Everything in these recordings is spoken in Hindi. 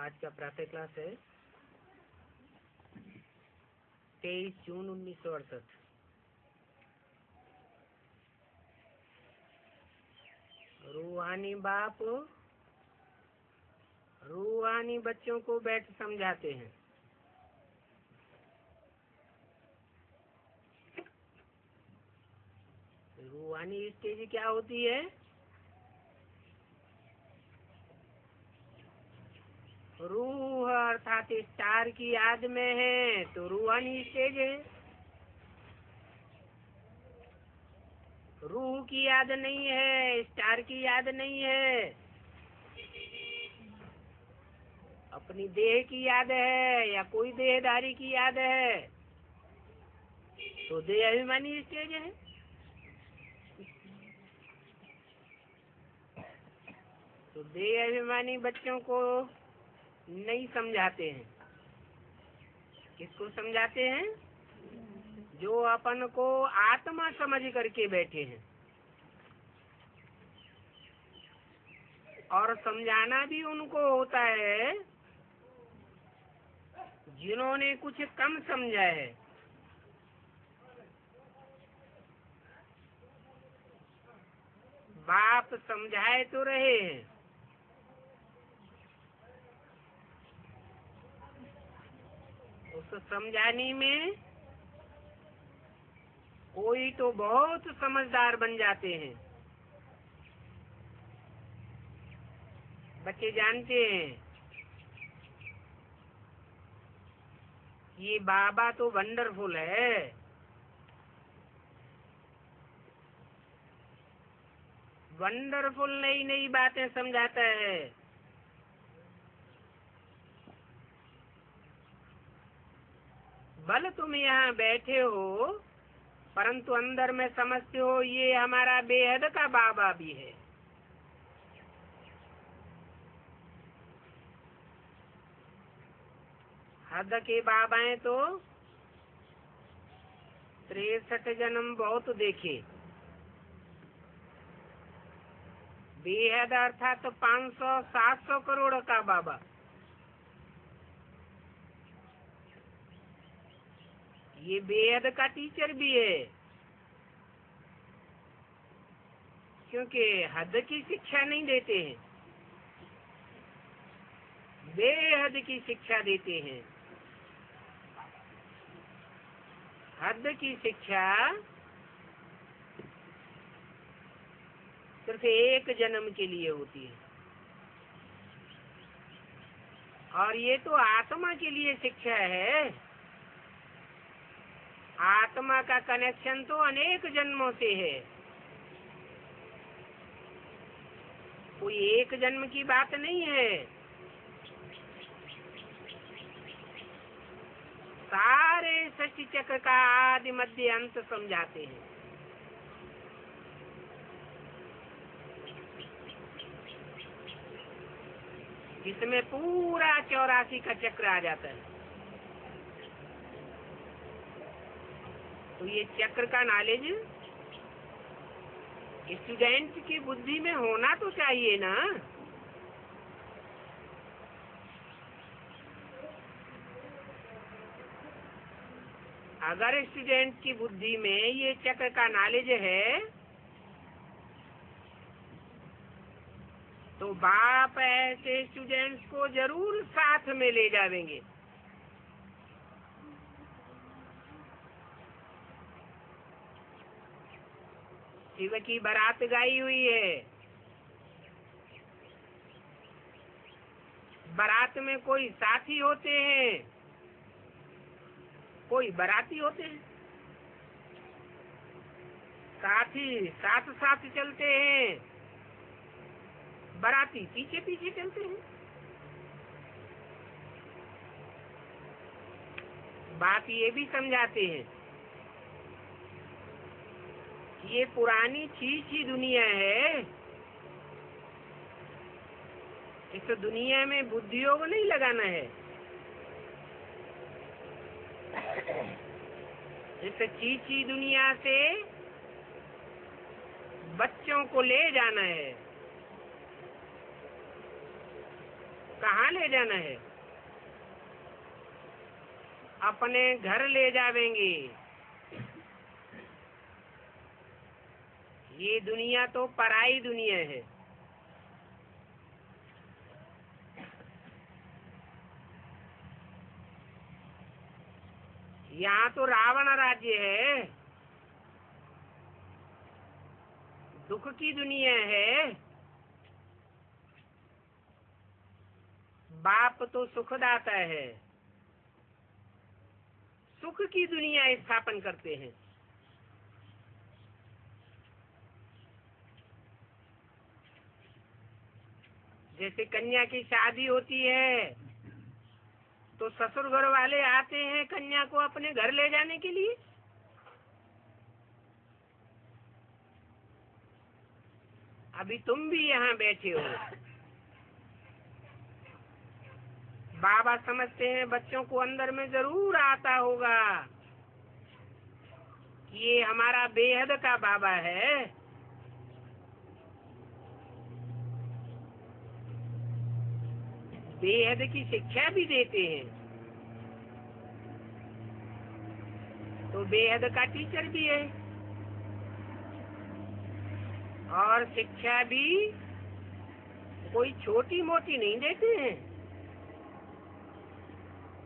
आज का प्रातः क्लास है 23 जून 1968। रूहानी बाप रूहानी बच्चों को बैठ समझाते हैं। रूहानी स्टेज क्या होती है? रूह अर्थात स्टार की याद में है तो रूहानी स्टेज है। रूह की याद नहीं है, स्टार की याद नहीं है, अपनी देह की याद है या कोई देहधारी की याद है तो देह अभिमानी स्टेज है। तो देह अभिमानी बच्चों को नहीं समझाते हैं। किसको समझाते हैं? जो अपन को आत्मा समझ करके बैठे हैं। और समझाना भी उनको होता है जिन्होंने कुछ कम समझा है। बाप समझाए तो रहे हैं, उस समझाने में कोई तो बहुत समझदार बन जाते हैं। बच्चे जानते हैं ये बाबा तो वंडरफुल है, वंडरफुल नई नई बातें समझाता है। भले तुम यहाँ बैठे हो परंतु अंदर में समझते हो ये हमारा बेहद का बाबा भी है। हद के बाबाएं तो 63 जन्म बहुत देखे। बेहद अर्थात 500-700 करोड़ का बाबा। ये बेहद का टीचर भी है क्योंकि हद की शिक्षा नहीं देते हैं, बेहद की शिक्षा देते हैं। हद की शिक्षा सिर्फ एक जन्म के लिए होती है और ये तो आत्मा के लिए शिक्षा है। आत्मा का कनेक्शन तो अनेक जन्मों से है, कोई एक जन्म की बात नहीं है। सारे सृष्टि चक्र का आदि मध्य अंत समझाते हैं। जिसमें पूरा 84 का चक्र आ जाता है। तो ये चक्र का नॉलेज स्टूडेंट की बुद्धि में होना तो चाहिए ना। अगर स्टूडेंट की बुद्धि में ये चक्र का नॉलेज है तो बाप ऐसे स्टूडेंट्स को जरूर साथ में ले जाएंगे। शिव की बारात गाई हुई है। बारात में कोई साथी होते हैं, कोई बाराती होते हैं। साथी साथ साथ चलते हैं, बाराती पीछे पीछे चलते हैं। बात ये भी समझाते हैं ये पुरानी चीज दुनिया है, इस दुनिया में बुद्धियोग नहीं लगाना है। इस चीची दुनिया से बच्चों को ले जाना है। कहाँ ले जाना है? अपने घर ले जावेंगे। ये दुनिया तो पराई दुनिया है। यहाँ तो रावण राज्य है, दुख की दुनिया है। बाप तो सुखदाता है, सुख की दुनिया स्थापन करते हैं। जैसे कन्या की शादी होती है तो ससुर घर वाले आते हैं कन्या को अपने घर ले जाने के लिए। अभी तुम भी यहाँ बैठे हो, बाबा समझते हैं बच्चों को अंदर में जरूर आता होगा कि ये हमारा बेहद का बाबा है। बेहद की शिक्षा भी देते हैं, तो बेहद का टीचर भी है। और शिक्षा भी कोई छोटी मोटी नहीं देते हैं,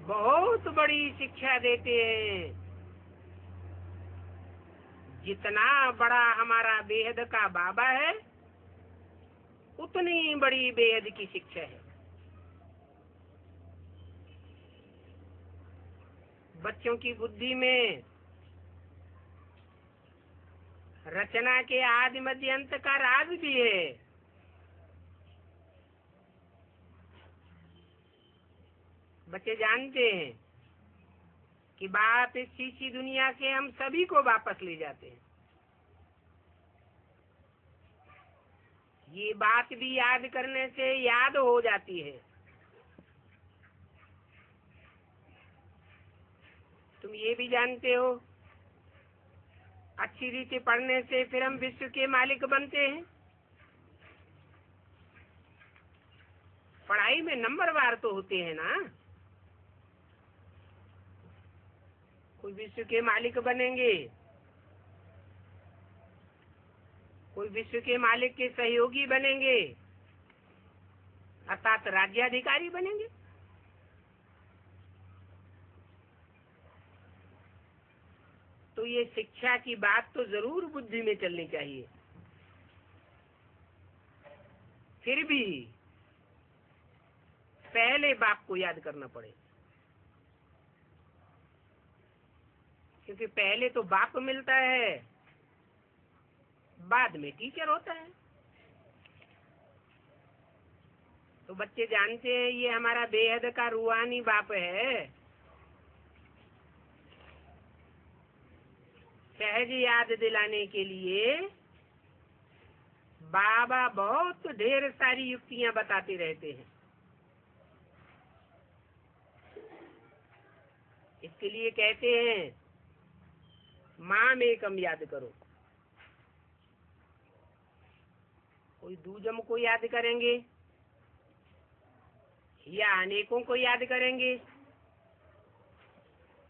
बहुत बड़ी शिक्षा देते हैं। जितना बड़ा हमारा बेहद का बाबा है, उतनी बड़ी बेहद की शिक्षा है। बच्चों की बुद्धि में रचना के आदि मध्य अंत का राज भी है। बच्चे जानते हैं कि बाप इस शीशी दुनिया से हम सभी को वापस ले जाते हैं। ये बात भी याद करने से याद हो जाती है। तुम ये भी जानते हो, अच्छी रीति पढ़ने से फिर हम विश्व के मालिक बनते हैं। पढ़ाई में नंबरवार तो होते हैं ना। कोई विश्व के मालिक बनेंगे, कोई विश्व के मालिक के सहयोगी बनेंगे, अर्थात राज्याधिकारी बनेंगे। तो ये शिक्षा की बात तो जरूर बुद्धि में चलनी चाहिए। फिर भी पहले बाप को याद करना पड़े, क्योंकि पहले तो बाप मिलता है, बाद में टीचर होता है। तो बच्चे जानते हैं ये हमारा बेहद का रूहानी बाप है। सहज याद दिलाने के लिए बाबा बहुत ढेर सारी युक्तियां बताते रहते हैं। इसके लिए कहते हैं माम एकम याद करो। कोई दूजम को याद करेंगे या अनेकों को याद करेंगे,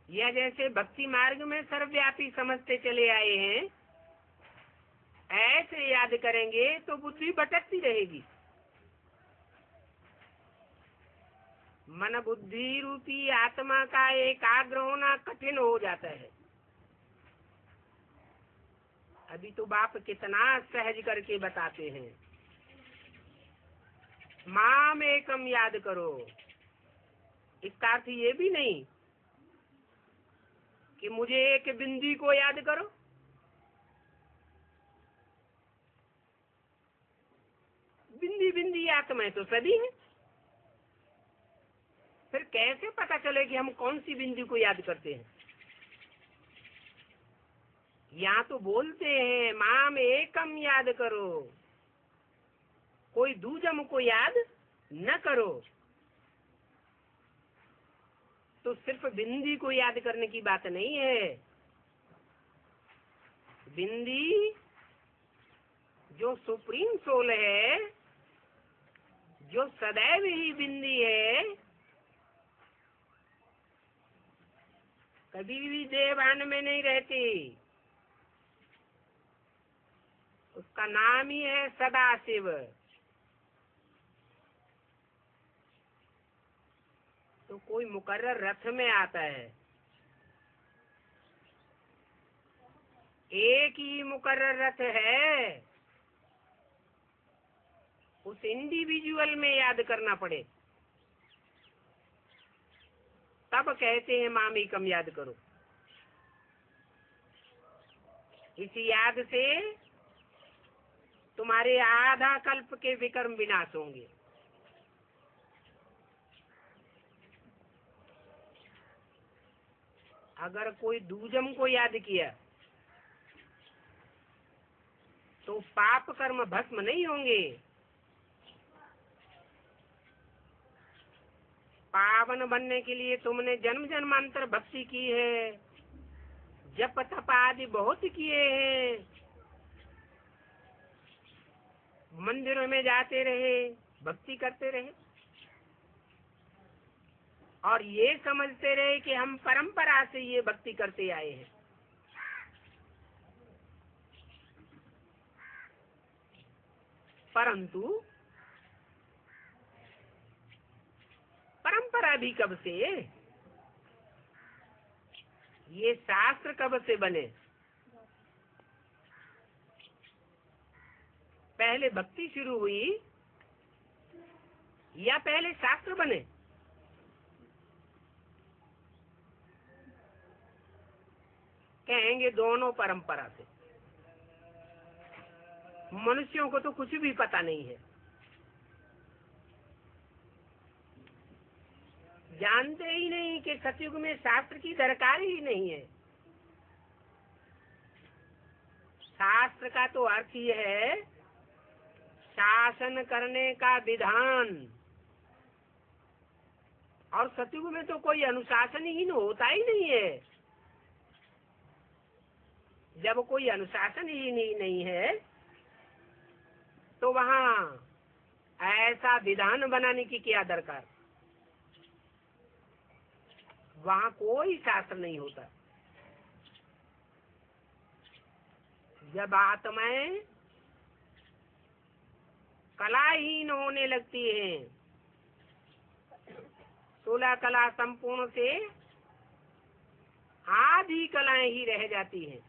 या जैसे भक्ति मार्ग में सर्वव्यापी समझते चले आए हैं, ऐसे याद करेंगे तो बुद्धि भटकती रहेगी। मन बुद्धि रूपी आत्मा का एकाग्र होना कठिन हो जाता है। अभी तो बाप कितना सहज करके बताते हैं, माम एकम याद करो। इसका अर्थ ये भी नहीं कि मुझे एक बिंदी को याद करो। बिंदी बिंदी आत्माएं तो सभी है। फिर कैसे पता चले कि हम कौन सी बिंदी को याद करते हैं? यहाँ तो बोलते हैं माम एकम याद करो, कोई दूजम को याद न करो। तो सिर्फ बिंदी को याद करने की बात नहीं है। बिंदी जो सुप्रीम सोल है, जो सदैव ही बिंदी है, कभी भी देहभान में नहीं रहती, उसका नाम ही है सदाशिव। तो कोई मुकर्रर रथ में आता है, एक ही मुकर्रर रथ है, उस इंडिविजुअल में याद करना पड़े, तब कहते हैं मामेकम याद करो। इस याद से तुम्हारे आधा कल्प के विकर्म विनाश होंगे। अगर कोई दूजम को याद किया तो पाप कर्म भस्म नहीं होंगे, पावन बनने के लिए तुमने जन्म जन्मांतर भक्ति की है, जप तप आदि बहुत किए हैं, मंदिरों में जाते रहे, भक्ति करते रहे, और ये समझते रहे कि हम परंपरा से ये भक्ति करते आए हैं। परंतु परंपरा भी कब से, ये शास्त्र कब से बने? पहले भक्ति शुरू हुई या पहले शास्त्र बने? कहेंगे दोनों परंपरा से। मनुष्यों को तो कुछ भी पता नहीं है, जानते ही नहीं कि सतयुग में शास्त्र की दरकार ही नहीं है। शास्त्र का तो अर्थ ही है शासन करने का विधान, और सतयुग में तो कोई अनुशासनहीन होता ही नहीं है। जब कोई अनुशासन ही नहीं है तो वहाँ ऐसा विधान बनाने की क्या दरकार? वहाँ कोई शास्त्र नहीं होता। जब आत्माएं कलाहीन होने लगती हैं, 16 कला संपूर्ण से आधी कलाएं ही रह जाती हैं,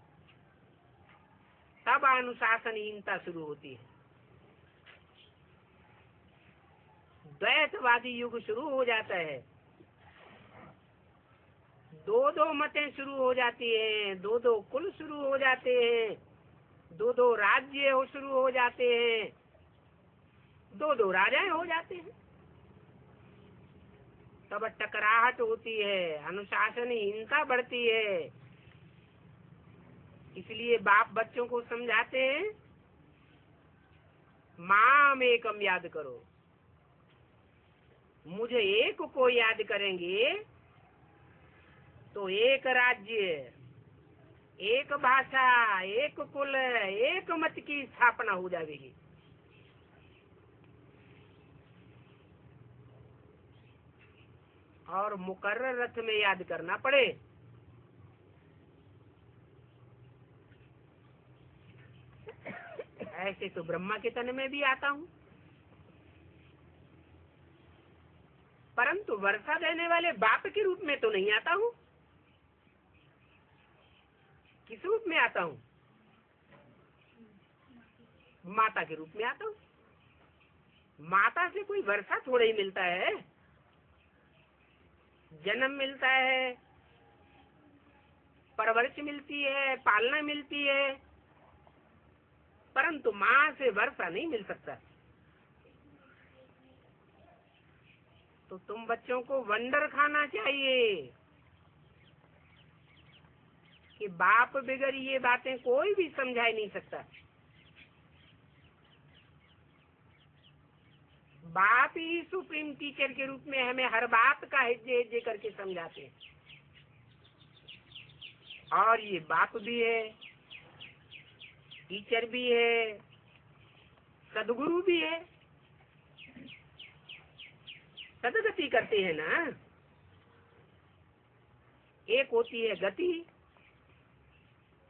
तब अनुशासनहीनता शुरू होती है। द्वैतवादी युग शुरू हो जाता है, दो मतें शुरू हो जाती हैं, दो कुल शुरू हो जाते हैं, दो राज्य शुरू हो जाते हैं, दो राजाएं हो जाते हैं। तब टकराहट होती है, अनुशासनहीनता बढ़ती है। इसलिए बाप बच्चों को समझाते हैं, माम एकम याद करो। मुझे एक को याद करेंगे तो एक राज्य, एक भाषा, एक कुल, एक मत की स्थापना हो जाएगी। और मुकर्रर रथ में याद करना पड़े। ऐसे तो ब्रह्मा के तन में भी आता हूँ, परंतु वर्षा देने वाले बाप के रूप में तो नहीं आता हूँ। किस रूप में आता हूँ? माता के रूप में आता हूँ। माता से कोई वर्षा थोड़ा ही मिलता है, जन्म मिलता है, परवरिश मिलती है, पालना मिलती है, परंतु माँ से वर्षा नहीं मिल सकता। तो तुम बच्चों को वंडर खाना चाहिए कि बाप बगैर ये बातें कोई भी समझा ही नहीं सकता। बाप ही सुप्रीम टीचर के रूप में हमें हर बात का हिज्जे हिज्जे करके समझाते हैं। और ये बाप भी है, टीचर भी है, सदगुरु भी है। सदगति करते हैं ना। एक होती है गति,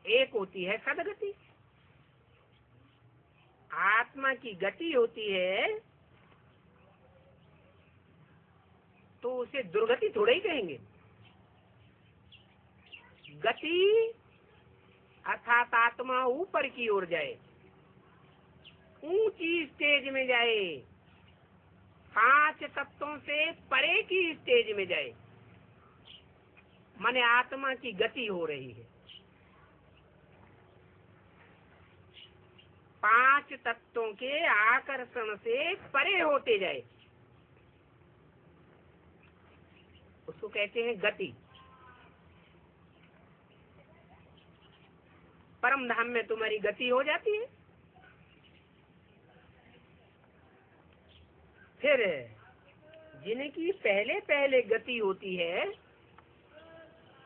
एक होती है सदगति। आत्मा की गति होती है तो उसे दुर्गति थोड़ा ही कहेंगे। गति अर्थात आत्मा ऊपर की ओर जाए, ऊंची स्टेज में जाए, 5 तत्वों से परे की स्टेज में जाए, माने आत्मा की गति हो रही है। 5 तत्वों के आकर्षण से परे होते जाए, उसको कहते हैं गति। परम धाम में तुम्हारी गति हो जाती है। फिर जिनकी पहले पहले गति होती है,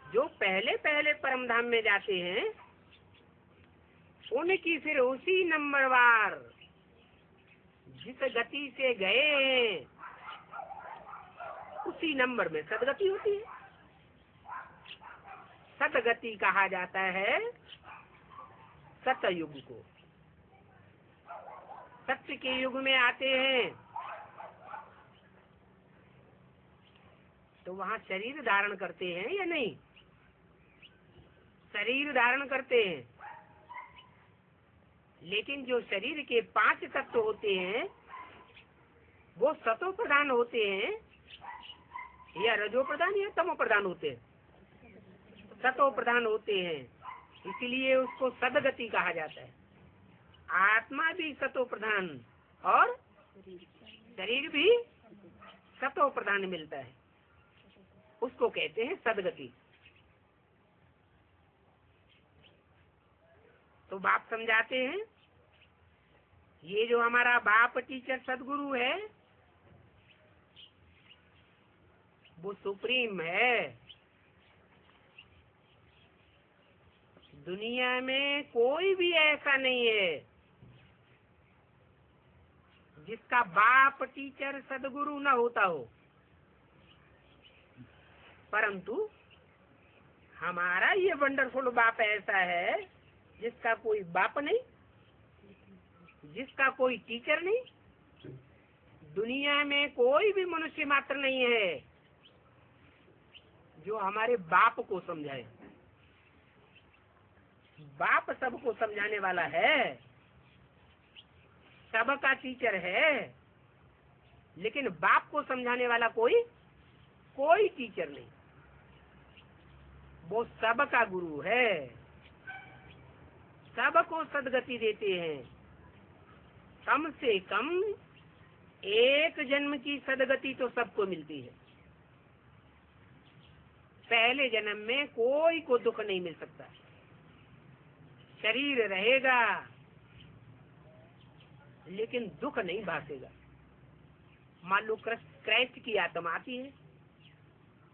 जो पहले पहले परम धाम में जाते हैं, उनकी फिर उसी नंबरवार जिस गति से गए हैं उसी नंबर में सदगति होती है। सदगति कहा जाता है सतयुग को। सत्य के युग में आते हैं तो वहाँ शरीर धारण करते हैं या नहीं? शरीर धारण करते हैं, लेकिन जो शरीर के 5 तत्व होते हैं वो सतो प्रधान होते हैं या रजो प्रधान या तमो प्रधान होते हैं? सतो प्रधान होते हैं, इसलिए उसको सदगति कहा जाता है। आत्मा भी सतो प्रधान और शरीर भी सतो प्रधान मिलता है, उसको कहते हैं सदगति। तो बाप समझाते हैं, ये जो हमारा बाप टीचर सदगुरु है वो सुप्रीम है। दुनिया में कोई भी ऐसा नहीं है जिसका बाप टीचर सदगुरु न होता हो, परंतु हमारा ये वंडरफुल बाप ऐसा है जिसका कोई बाप नहीं, जिसका कोई टीचर नहीं। दुनिया में कोई भी मनुष्य मात्र नहीं है जो हमारे बाप को समझाए। बाप सबको समझाने वाला है, सबका टीचर है, लेकिन बाप को समझाने वाला कोई टीचर नहीं। वो सबका गुरु है, सबको सदगति देते हैं। कम से कम एक जन्म की सदगति तो सबको मिलती है। पहले जन्म में कोई को दुख नहीं मिल सकता। शरीर रहेगा लेकिन दुख नहीं भागेगा। मान लो क्राइस्ट की आत्मा आती है,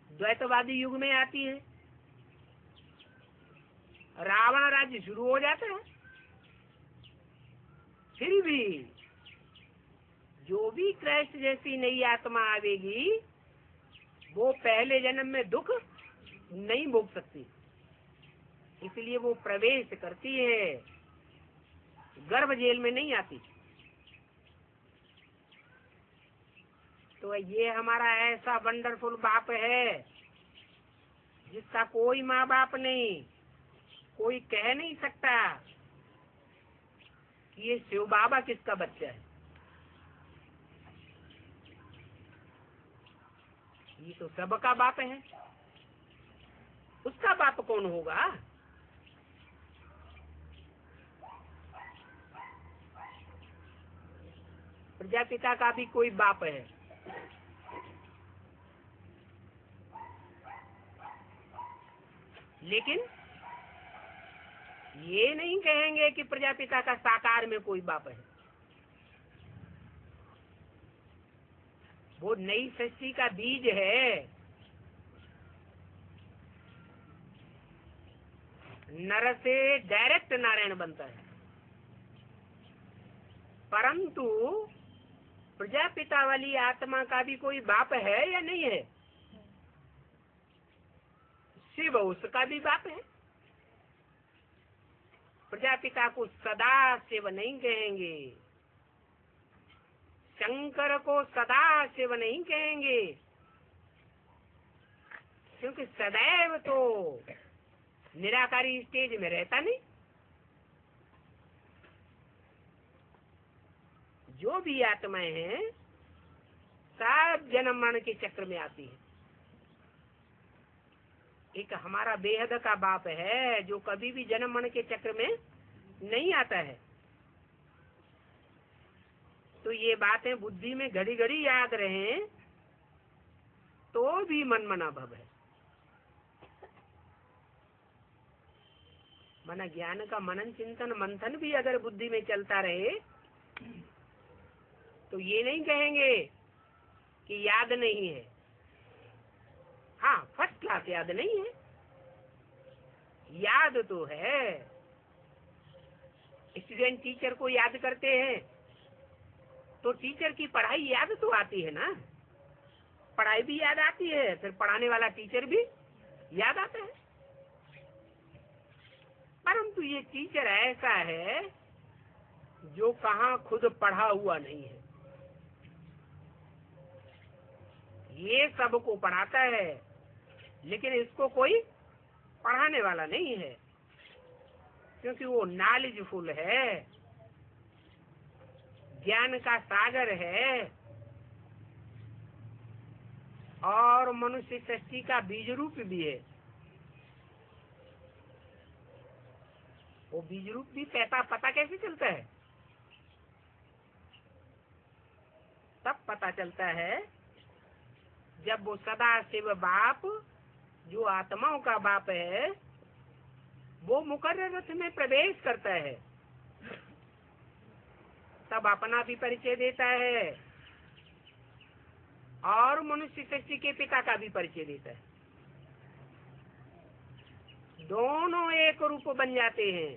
द्वैतवादी युग में आती है, रावण राज्य शुरू हो जाता है, फिर भी जो भी क्राइस्ट जैसी नई आत्मा आवेगी वो पहले जन्म में दुख नहीं भोग सकती, इसलिए वो प्रवेश करती है, गर्भ जेल में नहीं आती। तो ये हमारा ऐसा वंडरफुल बाप है जिसका कोई माँ बाप नहीं, कोई कह नहीं सकता कि ये शिव बाबा किसका बच्चा है। ये तो सबका बाप है, उसका बाप कौन होगा? प्रजापिता का भी कोई बाप है, लेकिन ये नहीं कहेंगे कि प्रजापिता का साकार में कोई बाप है। वो नई सृष्टि का बीज है। नर से डायरेक्ट नारायण बनता है, परंतु प्रजापिता वाली आत्मा का भी कोई बाप है या नहीं है? शिव उसका भी बाप है। प्रजापिता को सदा शिव नहीं कहेंगे, शंकर को सदा शिव नहीं कहेंगे, क्योंकि सदैव तो निराकारी स्टेज में रहता नहीं। जो भी आत्माएं हैं सब जन्म मरण के चक्र में आती है। एक हमारा बेहद का बाप है जो कभी भी जन्म मरण के चक्र में नहीं आता है। तो ये बातें बुद्धि में घड़ी घड़ी याद रहे तो भी मन मना भव है। मना ज्ञान का मनन चिंतन मंथन भी अगर बुद्धि में चलता रहे तो ये नहीं कहेंगे कि याद नहीं है। हाँ, फर्स्ट क्लास याद नहीं है, याद तो है। स्टूडेंट टीचर को याद करते हैं तो टीचर की पढ़ाई याद तो आती है ना, पढ़ाई भी याद आती है, फिर पढ़ाने वाला टीचर भी याद आता है। परंतु ये टीचर ऐसा है जो कहाँ खुद पढ़ा हुआ नहीं है, ये सबको पढ़ाता है लेकिन इसको कोई पढ़ाने वाला नहीं है, क्योंकि वो नॉलेजफुल है, ज्ञान का सागर है और मनुष्य सृष्टि का बीज रूप भी है। वो बीज रूप भी पता कैसे चलता है? तब पता चलता है जब वो सदा शिव बाप जो आत्माओं का बाप है वो मुकर्रर रथ में प्रवेश करता है, तब अपना भी परिचय देता है और मनुष्य सृष्टि के पिता का भी परिचय देता है। दोनों एक रूप बन जाते हैं,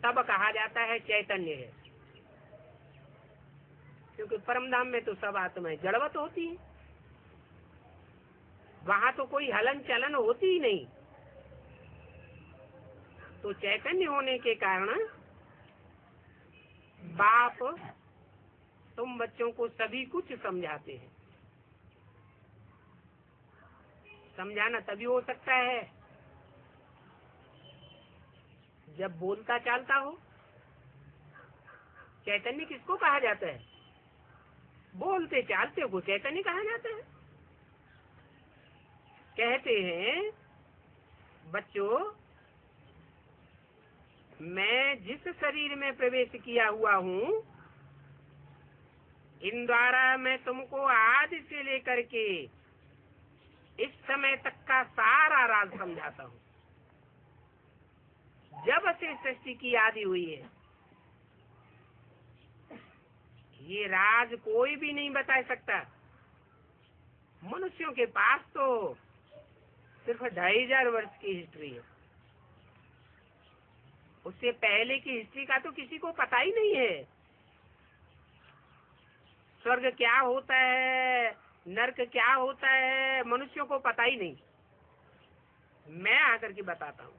तब कहा जाता है चैतन्य है। क्योंकि परमधाम में तो सब आत्माएं जड़वत होती है, वहां तो कोई हलन चलन होती ही नहीं। तो चैतन्य होने के कारण बाप तुम बच्चों को सभी कुछ समझाते हैं। समझाना तभी हो सकता है जब बोलता चालता हो। चैतन्य किसको कहा जाता है? बोलते चालते को चैतन्य कहा जाता है। कहते हैं बच्चों, मैं जिस शरीर में प्रवेश किया हुआ हूँ इन द्वारा मैं तुमको आदि से लेकर के इस समय तक का सारा राज समझाता हूँ। जब से सृष्टि की आदि हुई है ये राज कोई भी नहीं बता सकता। मनुष्यों के पास तो सिर्फ 2500 वर्ष की हिस्ट्री है, उससे पहले की हिस्ट्री का तो किसी को पता ही नहीं है। स्वर्ग क्या होता है, नरक क्या होता है, मनुष्यों को पता ही नहीं। मैं आकर के बताता हूँ।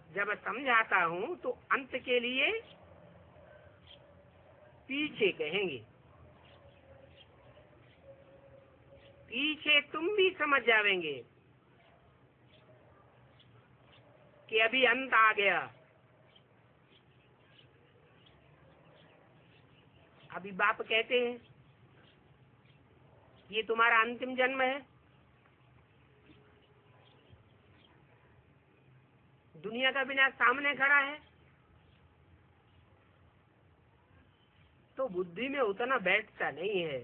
जब समझाता हूँ तो अंत के लिए पीछे कहेंगे, पीछे तुम भी समझ जावेंगे कि अभी अंत आ गया। अभी बाप कहते हैं ये तुम्हारा अंतिम जन्म है, दुनिया का विनाश सामने खड़ा है, तो बुद्धि में उतना बैठता नहीं है।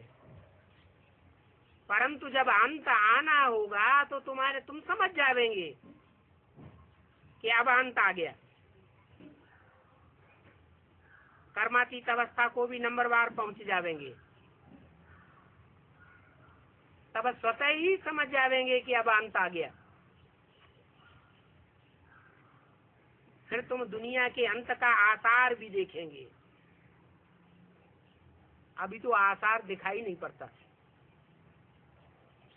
परंतु जब अंत आना होगा तो तुम समझ जावेंगे कि अब अंत आ गया। कर्मातीत अवस्था को भी नंबरवार पहुंच जावेंगे, तब स्वतः ही समझ जावेंगे कि अब अंत आ गया। फिर तुम दुनिया के अंत का आसार भी देखेंगे। अभी तो आसार दिखाई नहीं पड़ता।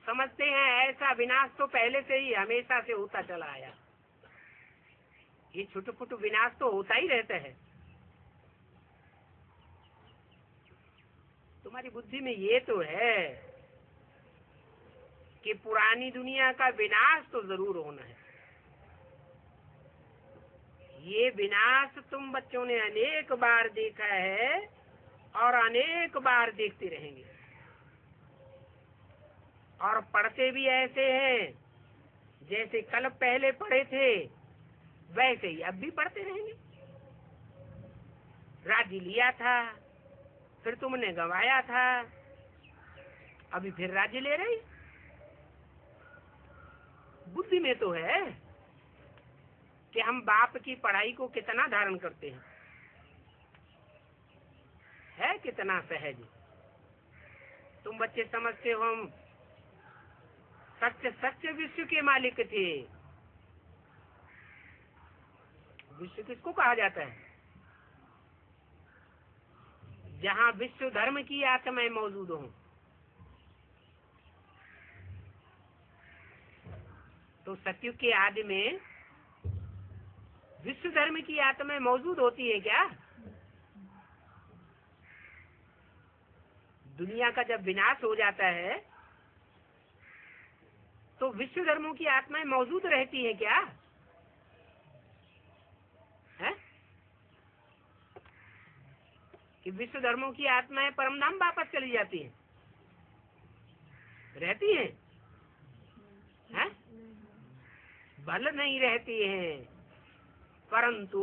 समझते हैं ऐसा विनाश तो पहले से ही हमेशा से होता चला आया। ये छोटे छोटे विनाश तो होता ही रहता है। तुम्हारी बुद्धि में ये तो है कि पुरानी दुनिया का विनाश तो जरूर होना है। ये विनाश तुम बच्चों ने अनेक बार देखा है और अनेक बार देखते रहेंगे, और पढ़ते भी ऐसे हैं जैसे कल पहले पढ़े थे वैसे ही अब भी पढ़ते रहेंगे। राज्य लिया था, फिर तुमने गंवाया था, अभी फिर राज्य ले रही। बुद्धि में तो है कि हम बाप की पढ़ाई को कितना धारण करते हैं, है कितना सहज। तुम बच्चे समझते हो हम सच्चे सच्चे विश्व के मालिक थे। विश्व किसको कहा जाता है? जहाँ विश्व धर्म की आत्माएं मौजूद हों। तो सत्युग के आदि में विश्व धर्म की आत्माएं मौजूद होती है क्या? दुनिया का जब विनाश हो जाता है तो विश्व धर्मों की आत्माएं मौजूद रहती है क्या? है कि विश्व धर्मों की आत्माएं परमधाम वापस चली जाती हैं? रहती हैं? है? भल नहीं रहती हैं, परंतु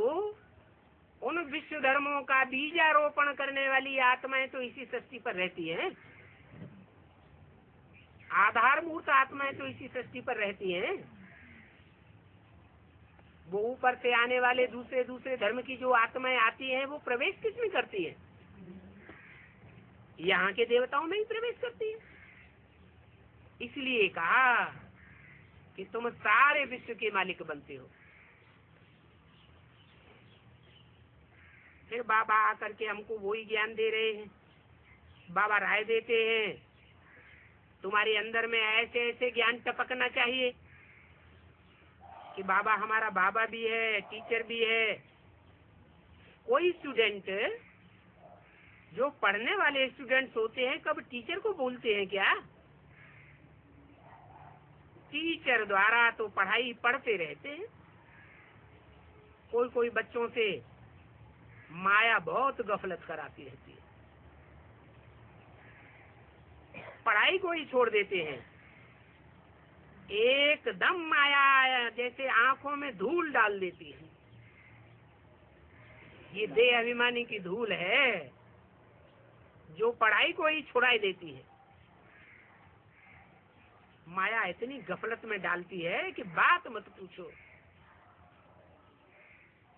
उन विश्व धर्मों का बीजारोपण करने वाली आत्माएं तो इसी सृष्टि पर रहती हैं। आधारभूत आत्माएं तो इसी सृष्टि पर रहती हैं। वो ऊपर से आने वाले दूसरे दूसरे धर्म की जो आत्माएं आती हैं वो प्रवेश किसमें करती है? यहाँ के देवताओं में ही प्रवेश करती है। इसलिए कहा कि तुम सारे विश्व के मालिक बनते हो। फिर बाबा आकर के हमको वही ज्ञान दे रहे हैं। बाबा राय देते हैं तुम्हारे अंदर में ऐसे ऐसे ज्ञान टपकना चाहिए कि बाबा हमारा बाबा भी है, टीचर भी है। कोई स्टूडेंट जो पढ़ने वाले स्टूडेंट्स होते हैं कब टीचर को बोलते हैं क्या? टीचर द्वारा तो पढ़ाई पढ़ते रहते हैं। कोई कोई बच्चों से माया बहुत गफलत कराती रहती है, पढ़ाई को ही छोड़ देते हैं। एकदम माया जैसे आंखों में धूल डाल देती है। ये देह अभिमानी की धूल है जो पढ़ाई को ही छुड़ाई देती है। माया इतनी गफलत में डालती है कि बात मत पूछो।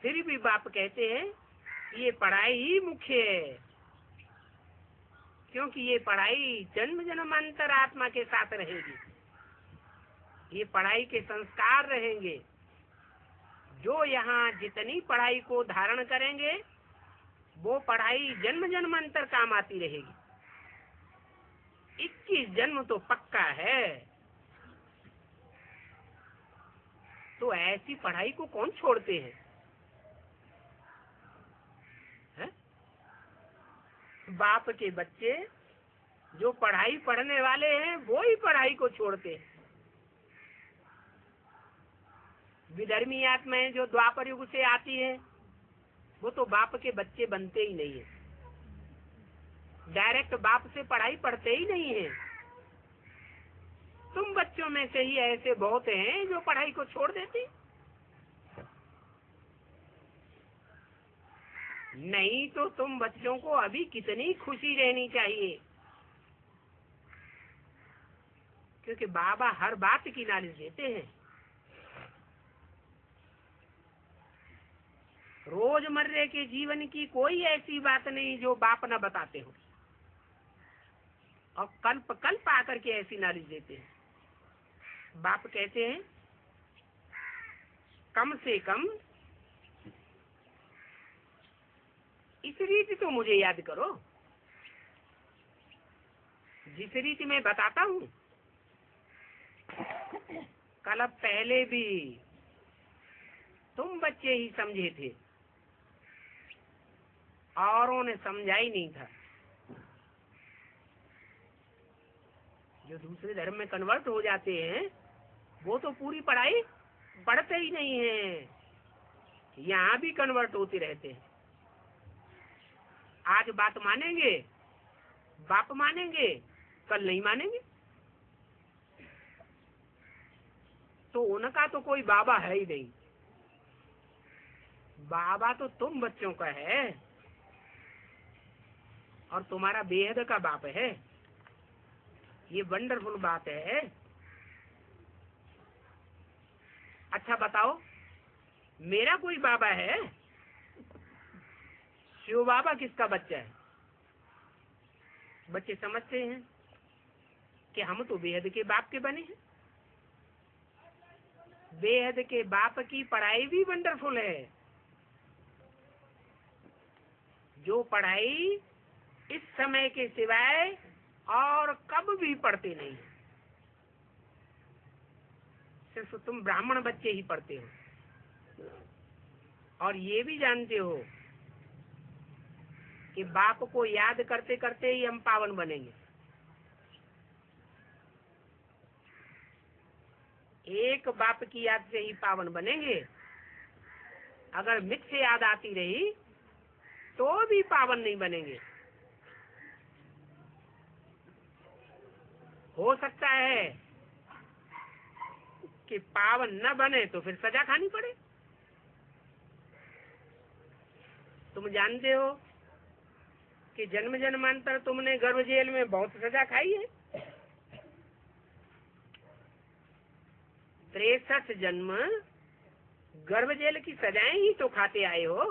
फिर भी बाप कहते हैं ये पढ़ाई ही मुख्य है, क्योंकि ये पढ़ाई जन्म जन्मांतर आत्मा के साथ रहेगी। ये पढ़ाई के संस्कार रहेंगे। जो यहाँ जितनी पढ़ाई को धारण करेंगे वो पढ़ाई जन्म जन्मांतर काम आती रहेगी। 21 जन्म तो पक्का है। तो ऐसी पढ़ाई को कौन छोड़ते हैं? बाप के बच्चे जो पढ़ाई पढ़ने वाले हैं वो ही पढ़ाई को छोड़ते हैं। विधर्मी आत्माएं जो द्वापर युग से आती हैं वो तो बाप के बच्चे बनते ही नहीं है। डायरेक्ट बाप से पढ़ाई पढ़ते ही नहीं है। तुम बच्चों में से ही ऐसे बहुत हैं जो पढ़ाई को छोड़ देते। नहीं तो तुम बच्चों को अभी कितनी खुशी रहनी चाहिए, क्योंकि बाबा हर बात की नॉलेज देते हैं। रोजमर्रे के जीवन की कोई ऐसी बात नहीं जो बाप न बताते हो, और कल्प कल्प आकर के ऐसी नॉलेज देते हैं। बाप कहते हैं कम से कम इस रीति तो मुझे याद करो, जिस रीति मैं बताता हूँ। कल पहले भी तुम बच्चे ही समझे थे, औरों ने समझा ही नहीं था। जो दूसरे धर्म में कन्वर्ट हो जाते हैं वो तो पूरी पढ़ाई पढ़ते ही नहीं है, यहाँ भी कन्वर्ट होते रहते हैं। आज बात मानेंगे, बाप मानेंगे, कल नहीं मानेंगे। तो उनका तो कोई बाबा है ही नहीं, बाबा तो तुम बच्चों का है, और तुम्हारा बेहद का बाप है। ये वंडरफुल बात है। अच्छा बताओ, मेरा कोई बाबा है? शिव बाबा किसका बच्चा है? बच्चे समझते हैं कि हम तो बेहद के बाप के बने हैं। बेहद के बाप की पढ़ाई भी वंडरफुल है, जो पढ़ाई इस समय के सिवाय और कब भी पढ़ते नहीं। सिर्फ तुम ब्राह्मण बच्चे ही पढ़ते हो, और ये भी जानते हो कि बाप को याद करते करते ही हम पावन बनेंगे। एक बाप की याद से ही पावन बनेंगे। अगर मिथ से याद आती रही तो भी पावन नहीं बनेंगे। हो सकता है कि पावन न बने तो फिर सजा खानी पड़े। तुम जानते हो कि जन्म जन्मांतर तुमने गर्भ जेल में बहुत सजा खाई है। 63 जन्म गर्भ जेल की सजाएं ही तो खाते आए हो।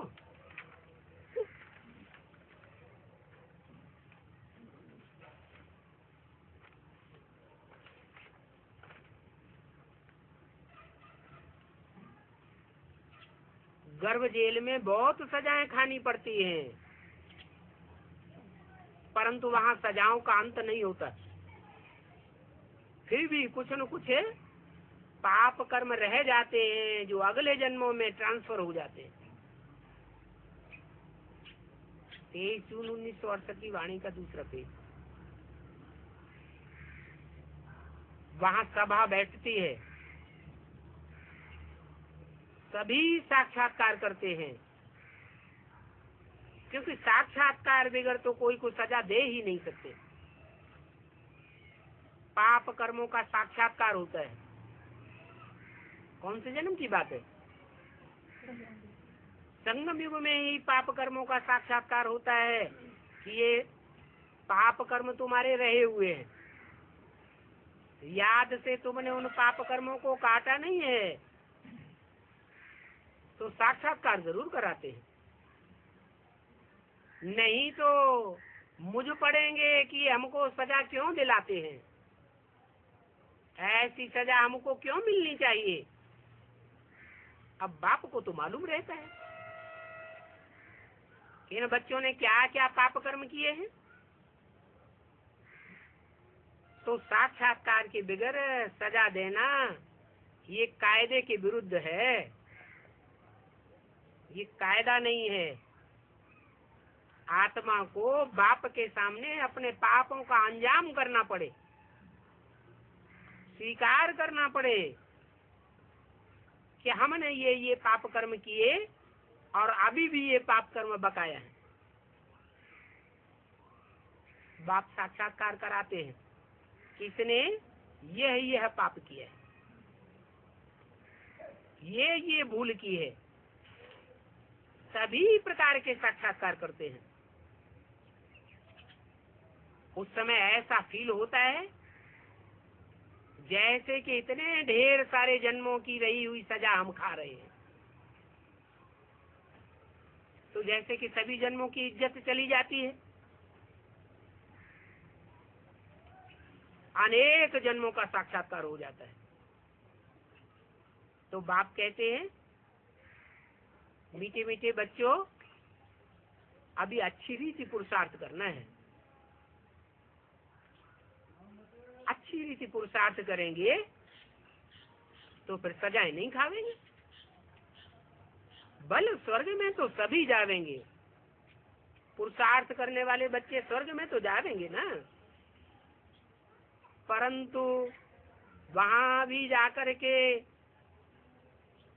गर्भ जेल में बहुत सजाएं खानी पड़ती हैं, परंतु वहाँ सजाओं का अंत नहीं होता। फिर भी कुछ न कुछ पाप कर्म रह जाते हैं जो अगले जन्मों में ट्रांसफर हो जाते हैं। 23 जून 1968 की वाणी का दूसरा पेज। वहाँ सभा बैठती है, सभी साक्षात्कार करते हैं, क्योंकि साक्षात्कार बगैर तो कोई को सजा दे ही नहीं सकते। पाप कर्मों का साक्षात्कार होता है। कौन से जन्म की बात है? संगम युग में ही पाप कर्मों का साक्षात्कार होता है कि ये पाप कर्म तुम्हारे रहे हुए हैं, याद से तुमने उन पाप कर्मों को काटा नहीं है, तो साक्षात्कार जरूर कराते हैं। नहीं तो मुझ पड़ेंगे कि हमको सजा क्यों दिलाते हैं, ऐसी सजा हमको क्यों मिलनी चाहिए। अब बाप को तो मालूम रहता है कि इन बच्चों ने क्या क्या पाप कर्म किए हैं, तो साक्षात्कार के बगैर सजा देना ये कायदे के विरुद्ध है, ये कायदा नहीं है। आत्मा को बाप के सामने अपने पापों का अंजाम करना पड़े, स्वीकार करना पड़े कि हमने ये पाप कर्म किए और अभी भी ये पाप कर्म बकाया है। बाप साक्षात्कार कराते हैं किसने यह पाप किया है, ये भूल की है, सभी प्रकार के साक्षात्कार करते हैं। उस समय ऐसा फील होता है जैसे कि इतने ढेर सारे जन्मों की रही हुई सजा हम खा रहे हैं। तो जैसे कि सभी जन्मों की इज्जत चली जाती है, अनेक जन्मों का साक्षात्कार हो जाता है। तो बाप कहते हैं, मीठे मीठे बच्चों, अभी अच्छी रीति पुरुषार्थ करना है। अच्छी रीति पुरुषार्थ करेंगे तो फिर सजाएं नहीं खावेंगे। बल स्वर्ग में तो सभी जावेंगे, पुरुषार्थ करने वाले बच्चे स्वर्ग में तो जावेंगे ना, परंतु वहां भी जाकर के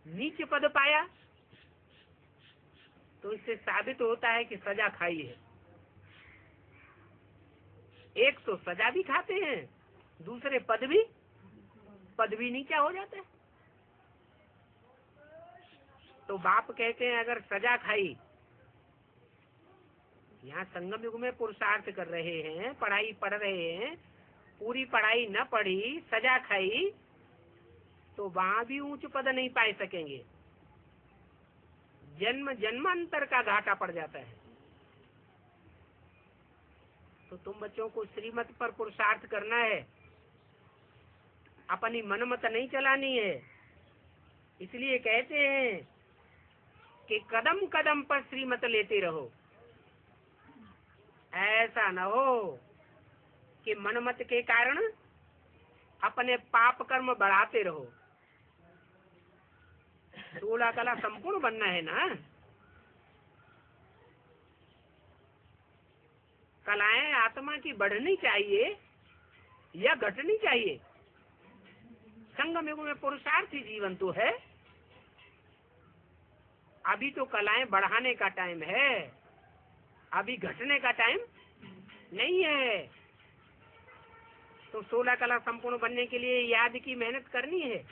नीच पद पाया तो इससे साबित होता है कि सजा खाई है। एक तो सजा भी खाते हैं, दूसरे पद भी नीचा हो जाता है। तो बाप कहते हैं अगर सजा खाई, यहाँ संगम युग में पुरुषार्थ कर रहे हैं, पढ़ाई पढ़ रहे हैं, पूरी पढ़ाई न पढ़ी, सजा खाई, तो वहां भी ऊंच पद नहीं पा सकेंगे, जन्म जन्मांतर का घाटा पड़ जाता है। तो तुम बच्चों को श्रीमत पर पुरुषार्थ करना है, अपनी मनमत नहीं चलानी है। इसलिए कहते हैं कि कदम कदम पर श्रीमत लेते रहो। ऐसा न हो कि मनमत के कारण अपने पाप कर्म बढ़ाते रहो। 16 कला संपूर्ण बनना है ना। कलाएं आत्मा की बढ़नी चाहिए या घटनी चाहिए? संगम युग में पुरुषार्थी जीवन तो है। अभी तो कलाएं बढ़ाने का टाइम है, अभी घटने का टाइम नहीं है। तो 16 कला संपूर्ण बनने के लिए याद की मेहनत करनी है,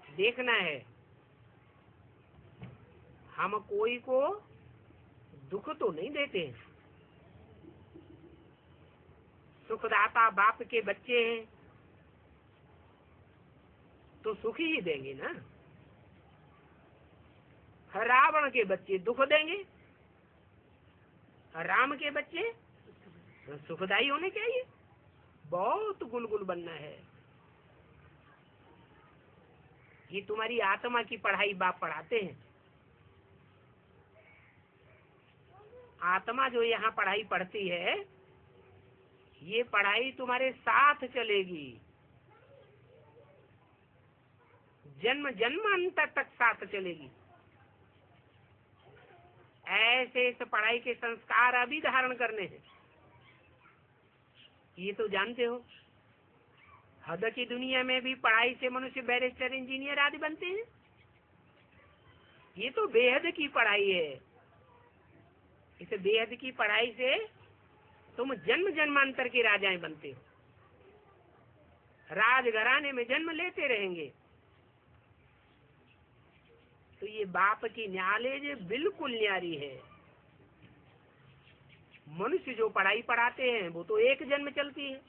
देखना है। हम कोई को दुख तो नहीं देते, सुखदाता बाप के बच्चे हैं तो सुख ही देंगे ना। रावण के बच्चे दुख देंगे, राम के बच्चे सुखदायी होने चाहिए। बहुत गुलगुल बनना है। ये तुम्हारी आत्मा की पढ़ाई बाप पढ़ाते हैं। आत्मा जो यहाँ पढ़ाई पढ़ती है, ये पढ़ाई तुम्हारे साथ चलेगी, जन्म जन्मांतर तक साथ चलेगी। ऐसे इस पढ़ाई के संस्कार अभी धारण करने हैं। ये तो जानते हो, हद की दुनिया में भी पढ़ाई से मनुष्य बैरिस्टर, इंजीनियर आदि बनते हैं। ये तो बेहद की पढ़ाई है। इस बेहद की पढ़ाई से तुम जन्म जन्मांतर के राजाएं बनते हो, राजघराने में जन्म लेते रहेंगे। तो ये बाप की न्यालेज बिल्कुल न्यारी है। मनुष्य जो पढ़ाई पढ़ाते हैं वो तो एक जन्म चलती है,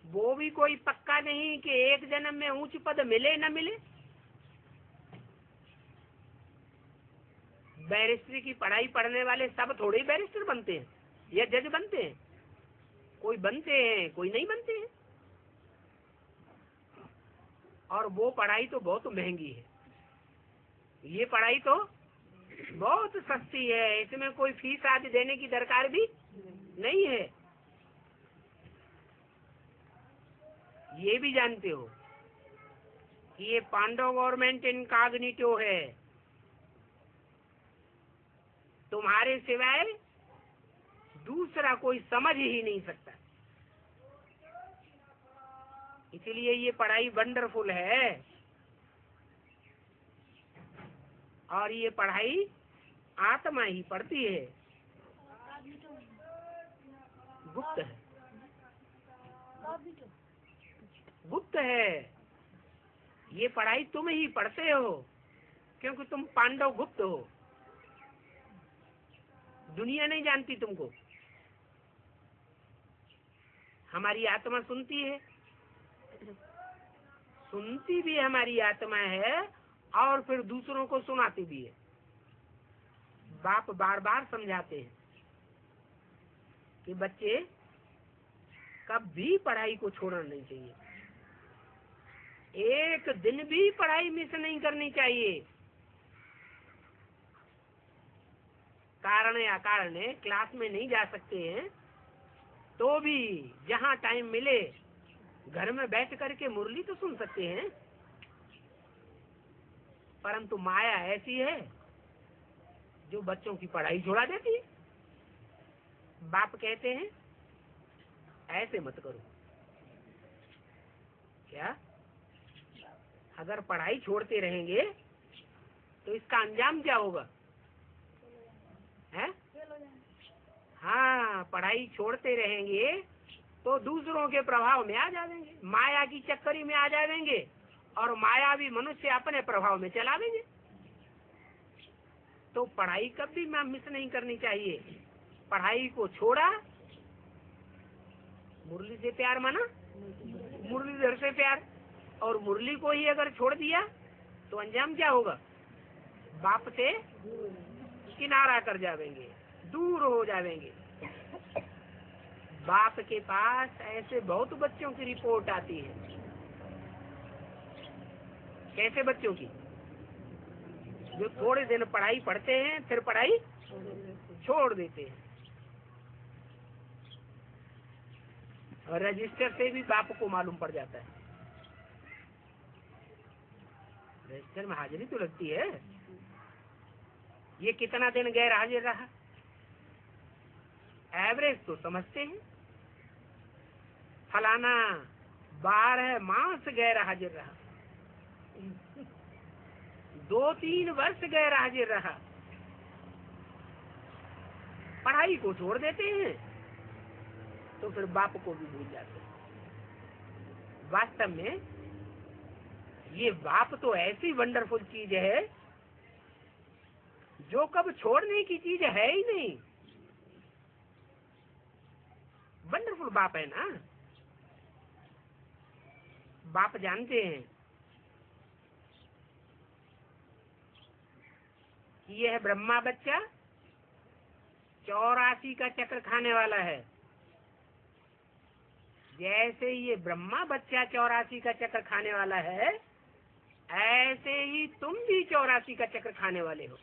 वो भी कोई पक्का नहीं कि एक जन्म में ऊंच पद मिले न मिले। बैरिस्ट्री की पढ़ाई पढ़ने वाले सब थोड़े बैरिस्टर बनते हैं या जज बनते हैं। कोई बनते हैं, कोई नहीं बनते हैं। और वो पढ़ाई तो बहुत महंगी है, ये पढ़ाई तो बहुत सस्ती है, इसमें कोई फीस आदि देने की दरकार भी नहीं है। ये भी जानते हो कि ये पांडव गवर्नमेंट इनकॉग्निटो है, तुम्हारे सिवाय दूसरा कोई समझ ही नहीं सकता। इसलिए ये पढ़ाई वंडरफुल है। और ये पढ़ाई आत्मा ही पढ़ती है, गुप्त है, गुप्त है। ये पढ़ाई तुम ही पढ़ते हो क्योंकि तुम पांडव गुप्त हो, दुनिया नहीं जानती तुमको। हमारी आत्मा सुनती है, सुनती भी हमारी आत्मा है और फिर दूसरों को सुनाती भी है। बाप बार बार समझाते हैं कि बच्चे कभी पढ़ाई को छोड़ना नहीं चाहिए, एक दिन भी पढ़ाई मिस नहीं करनी चाहिए। कारण या कारण क्लास में नहीं जा सकते हैं, तो भी जहाँ टाइम मिले घर में बैठ करके मुरली तो सुन सकते हैं। परंतु माया ऐसी है जो बच्चों की पढ़ाई छुड़ा देती है। बाप कहते हैं ऐसे मत करो। क्या? अगर पढ़ाई छोड़ते रहेंगे तो इसका अंजाम क्या होगा? है? हाँ, पढ़ाई छोड़ते रहेंगे तो दूसरों के प्रभाव में आ जाएंगे, माया की चक्करी में आ जाएंगे, और मायावी मनुष्य अपने प्रभाव में चला देंगे। तो पढ़ाई कभी मिस नहीं करनी चाहिए। पढ़ाई को छोड़ा, मुरली से प्यार माना, मुरलीधर से प्यार, और मुरली को ही अगर छोड़ दिया तो अंजाम क्या होगा? बाप से किनारा कर जाएंगे, दूर हो जाएंगे। बाप के पास ऐसे बहुत बच्चों की रिपोर्ट आती है। कैसे बच्चों की? जो थोड़े दिन पढ़ाई पढ़ते हैं फिर पढ़ाई छोड़ देते हैं। और रजिस्टर से भी बाप को मालूम पड़ जाता है। रजिस्टर में हाजिरी तो लगती है, ये कितना दिन गैर हाजिर रहा, एवरेज तो समझते हैं। फलाना 12 मास गैर हाजिर रहा, 2-3 वर्ष गैर हाजिर रहा, पढ़ाई को छोड़ देते हैं तो फिर बाप को भी भूल जाते हैं। वास्तव में ये बाप तो ऐसी वंडरफुल चीज है जो कब छोड़ने की चीज है ही नहीं। वंडरफुल बाप है ना। बाप जानते हैं कि यह ब्रह्मा बच्चा 84 का चक्र खाने वाला है। जैसे ये ब्रह्मा बच्चा 84 का चक्र खाने वाला है, ऐसे ही तुम भी 84 का चक्र खाने वाले हो।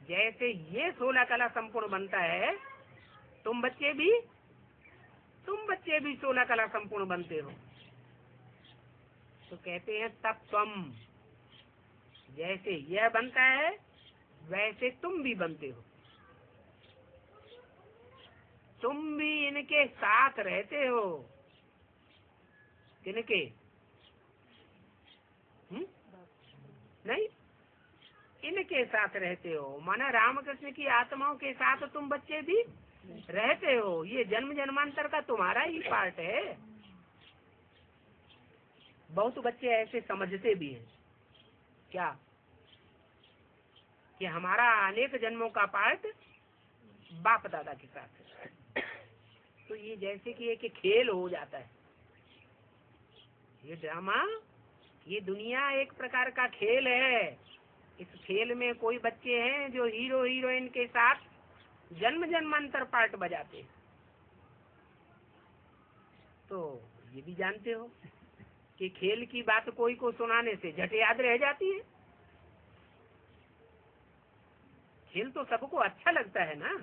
जैसे ये 16 कला संपूर्ण बनता है, तुम बच्चे भी 16 कला संपूर्ण बनते हो। तो कहते हैं तब तुम जैसे यह बनता है वैसे तुम भी बनते हो। तुम भी इनके साथ रहते हो। किनके? नहीं, इनके साथ रहते हो। माना रामकृष्ण की आत्माओं के साथ तुम बच्चे भी रहते हो। ये जन्म जन्मांतर का तुम्हारा ही पार्ट है। बहुत बच्चे ऐसे समझते भी हैं क्या कि हमारा अनेक जन्मों का पार्ट बाप दादा के साथ है। तो ये जैसे कि एक खेल हो जाता है। ये ड्रामा, ये दुनिया एक प्रकार का खेल है। इस खेल में कोई बच्चे हैं जो हीरो हीरोइन के साथ जन्म जन्मांतर पार्ट बजाते हैं। तो ये भी जानते हो कि खेल की बात कोई को सुनाने से झट याद रह जाती है। खेल तो सबको अच्छा लगता है ना।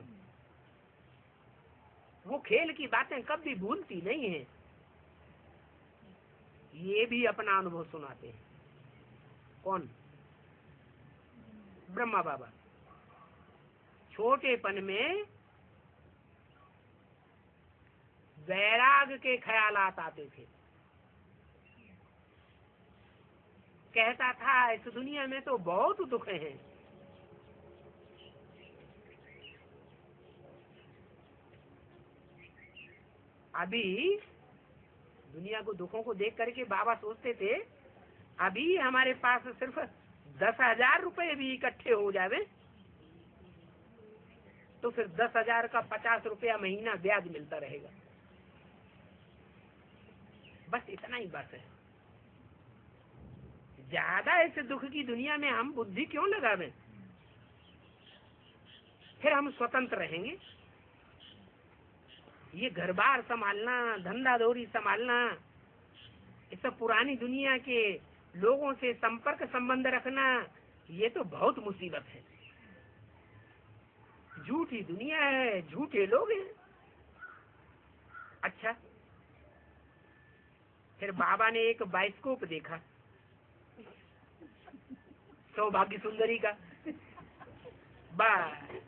वो खेल की बातें कभी भूलती नहीं है। ये भी अपना अनुभव सुनाते हैं। कौन? ब्रह्मा बाबा। छोटेपन में वैराग के ख्यालात आते थे। कहता था इस दुनिया में तो बहुत दुख हैं। अभी दुनिया को दुखों को देख करके बाबा सोचते थे अभी हमारे पास सिर्फ 10,000 रुपए भी इकट्ठे हो जावे तो फिर 10,000 का 50 रुपया महीना ब्याज मिलता रहेगा। बस इतना ही बात है। ज्यादा ऐसे दुख की दुनिया में हम बुद्धि क्यों लगावें? फिर हम स्वतंत्र रहेंगे। ये घर बार संभालना, धंधा दौरी संभालना, ये सब पुरानी दुनिया के लोगों से संपर्क संबंध रखना, ये तो बहुत मुसीबत है। झूठी दुनिया है, झूठे लोग हैं। अच्छा, फिर बाबा ने एक बाइस्कोप देखा सौभाग्य सुंदरी का। बस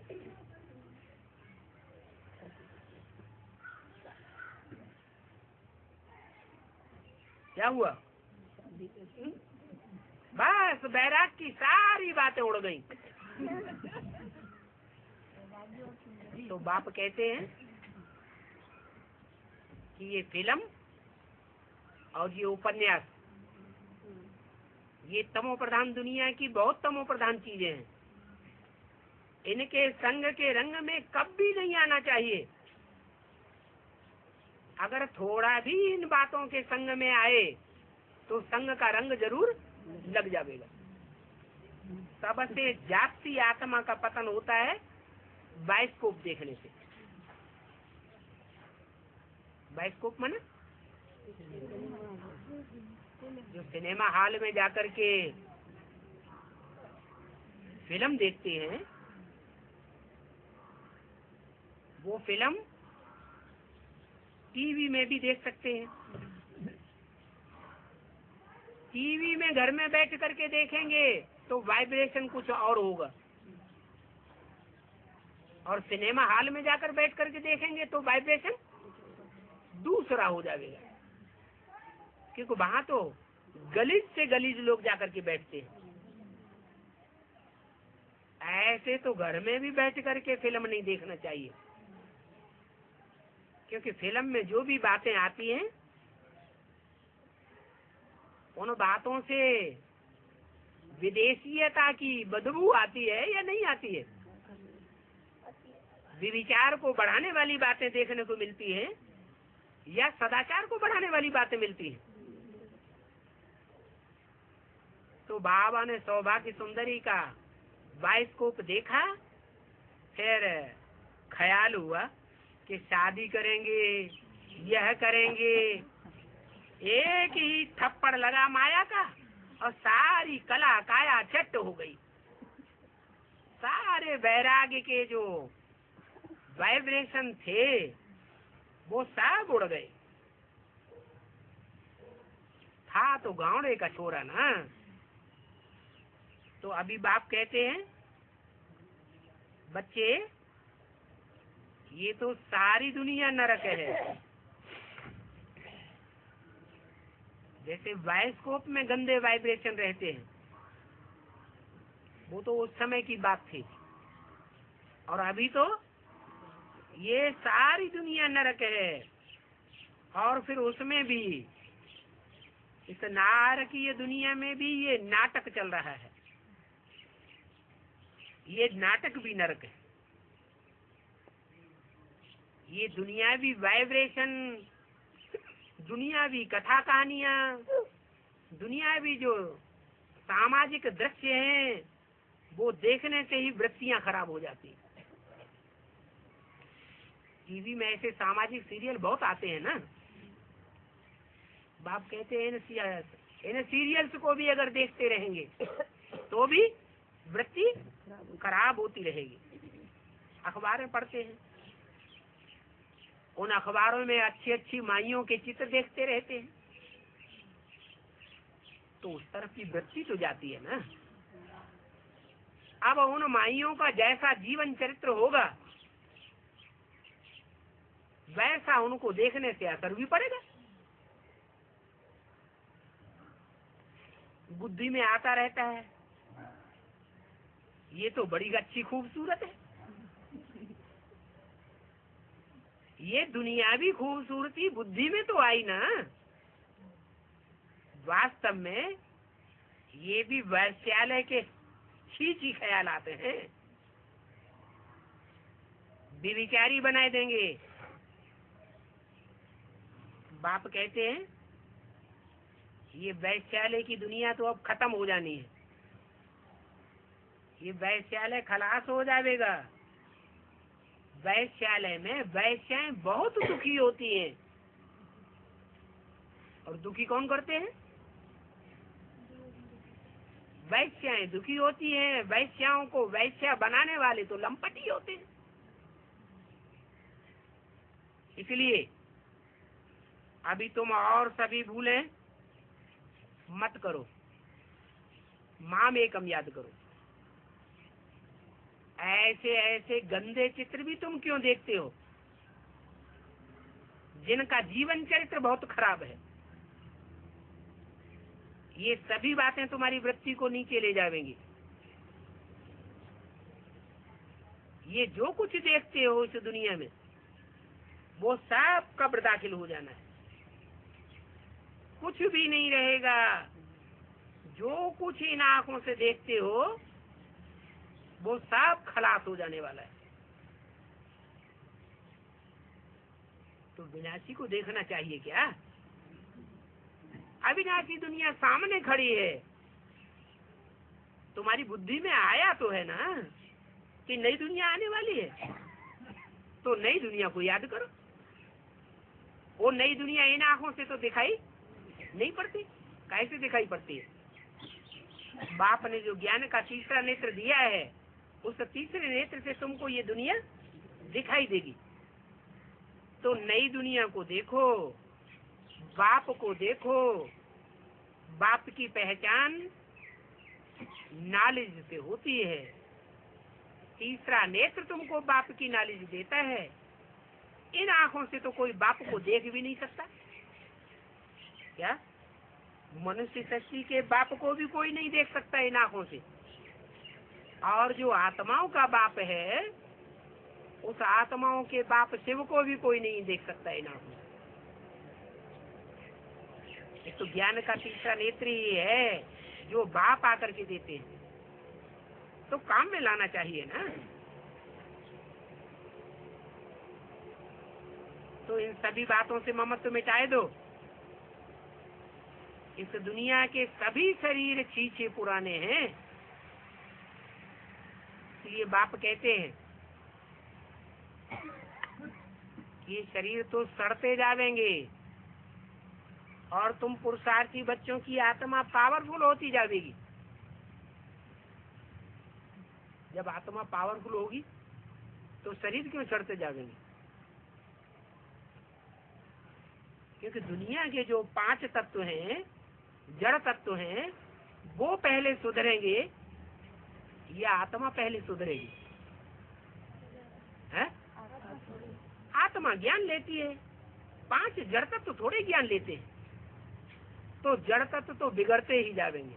क्या हुआ? बस बैराग की सारी बातें उड़ गई। तो बाप कहते हैं कि ये फिल्म और ये उपन्यास, ये तमो प्रधान दुनिया की बहुत तमो प्रधान चीजें हैं। इनके संग के रंग में कभी नहीं आना चाहिए। अगर थोड़ा भी इन बातों के संग में आए तो संग का रंग जरूर लग जाएगा। सबसे जाती आत्मा का पतन होता है बाइस्कोप देखने से। बाइस्कोप माने जो सिनेमा हॉल में जाकर के फिल्म देखते हैं, वो फिल्म टीवी में भी देख सकते हैं। टीवी में घर में बैठ करके देखेंगे तो वाइब्रेशन कुछ और होगा, और सिनेमा हॉल में जाकर बैठ करके देखेंगे तो वाइब्रेशन दूसरा हो जाएगा। क्योंकि वहां तो गलीज से गलीज लोग जाकर के बैठते हैं। ऐसे तो घर में भी बैठ करके फिल्म नहीं देखना चाहिए, क्योंकि फिल्म में जो भी बातें आती हैं उन बातों से विदेशीयता की बदबू आती है या नहीं आती है? विचार को बढ़ाने वाली बातें देखने को मिलती है या सदाचार को बढ़ाने वाली बातें मिलती हैं? तो बाबा ने सौभाग्य सुंदरी का बाइस्कोप देखा, फिर ख्याल हुआ कि शादी करेंगे, यह करेंगे। एक ही थप्पड़ लगा माया का और सारी कला काया चट हो गई। सारे वैराग्य के जो वाइब्रेशन थे वो सब उड़ गए। था तो गाँवड़े का छोरा ना। तो अभी बाप कहते हैं, बच्चे ये तो सारी दुनिया नरक है। जैसे बाइस्कोप में गंदे वाइब्रेशन रहते हैं, वो तो उस समय की बात थी, और अभी तो ये सारी दुनिया नरक है। और फिर उसमें भी, इस नारकीय दुनिया में भी ये नाटक चल रहा है। ये नाटक भी नरक है। ये दुनियावी वाइब्रेशन, दुनियावी कथा कहानियां, दुनियावी जो सामाजिक दृश्य हैं, वो देखने से ही वृत्तियां खराब हो जाती हैं। टीवी में ऐसे सामाजिक सीरियल बहुत आते हैं ना। बाप कहते हैं इन सीरियल्स को भी अगर देखते रहेंगे तो भी वृत्ति खराब होती रहेगी। अखबारें पढ़ते हैं, उन अखबारों में अच्छी अच्छी माइयों के चित्र देखते रहते हैं, तो उस तरफ की वृत्ति तो जाती है ना। अब उन माइयों का जैसा जीवन चरित्र होगा वैसा उनको देखने से असर भी पड़ेगा। बुद्धि में आता रहता है, ये तो बड़ी अच्छी खूबसूरत है। ये दुनियावी खूबसूरती बुद्धि में तो आई ना। वास्तव में ये भी वैश्यालय के छी ख्याल आते हैं, विचारी बनाए देंगे। बाप कहते हैं ये वैश्यालय की दुनिया तो अब खत्म हो जानी है। ये वैश्यालय खलास हो जाएगा। वैश्यालय में वैश्याएं बहुत दुखी होती हैं, और दुखी कौन करते हैं? वैश्याएं दुखी होती हैं। वैश्याओं को वैश्या बनाने वाले तो लंपट ही होते हैं। इसलिए अभी तुम और सभी भूलें मत करो, माम एकम याद करो। ऐसे ऐसे गंदे चित्र भी तुम क्यों देखते हो जिनका जीवन चरित्र बहुत खराब है? ये सभी बातें तुम्हारी वृत्ति को नीचे ले जाएंगी। ये जो कुछ देखते हो इस दुनिया में वो सब कब्र दाखिल हो जाना है, कुछ भी नहीं रहेगा। जो कुछ इन आंखों से देखते हो वो सब खलास हो जाने वाला है। तो विनाशी को देखना चाहिए क्या? अविनाशी दुनिया सामने खड़ी है, तुम्हारी बुद्धि में आया तो है ना कि नई दुनिया आने वाली है, तो नई दुनिया को याद करो। वो नई दुनिया इन आंखों से तो दिखाई नहीं पड़ती। कैसे दिखाई पड़ती है? बाप ने जो ज्ञान का तीसरा नेत्र दिया है उस तीसरे नेत्र से तुमको ये दुनिया दिखाई देगी। तो नई दुनिया को देखो, बाप को देखो। बाप की पहचान नॉलेज से होती है। तीसरा नेत्र तुमको बाप की नॉलेज देता है। इन आंखों से तो कोई बाप को देख भी नहीं सकता। क्या मनुष्य शक्ति के बाप को भी कोई नहीं देख सकता इन आंखों से। और जो आत्माओं का बाप है उस आत्माओं के बाप शिव को भी कोई नहीं देख सकता इन आंखों से। तो ज्ञान का तीसरा नेत्र ही है जो बाप आकर के देते हैं, तो काम में लाना चाहिए ना। तो इन सभी बातों से ममत्व मिटाए दो। इस दुनिया के सभी शरीर छीछे पुराने हैं। इसलिए बाप कहते हैं ये शरीर तो सड़ते जाएंगे और तुम पुरुषार्थी बच्चों की आत्मा पावरफुल होती जाएगी। जब आत्मा पावरफुल होगी तो शरीर क्यों सड़ते जाएंगे? क्योंकि दुनिया के जो 5 तत्व हैं, जड़ तत्व हैं, वो पहले सुधरेंगे या आत्मा पहले सुधरेगी? है? आत्मा ज्ञान लेती है, 5 जड़ तत्व थोड़े ज्ञान लेते हैं। तो जड़ तत्व तो बिगड़ते ही जाएंगे।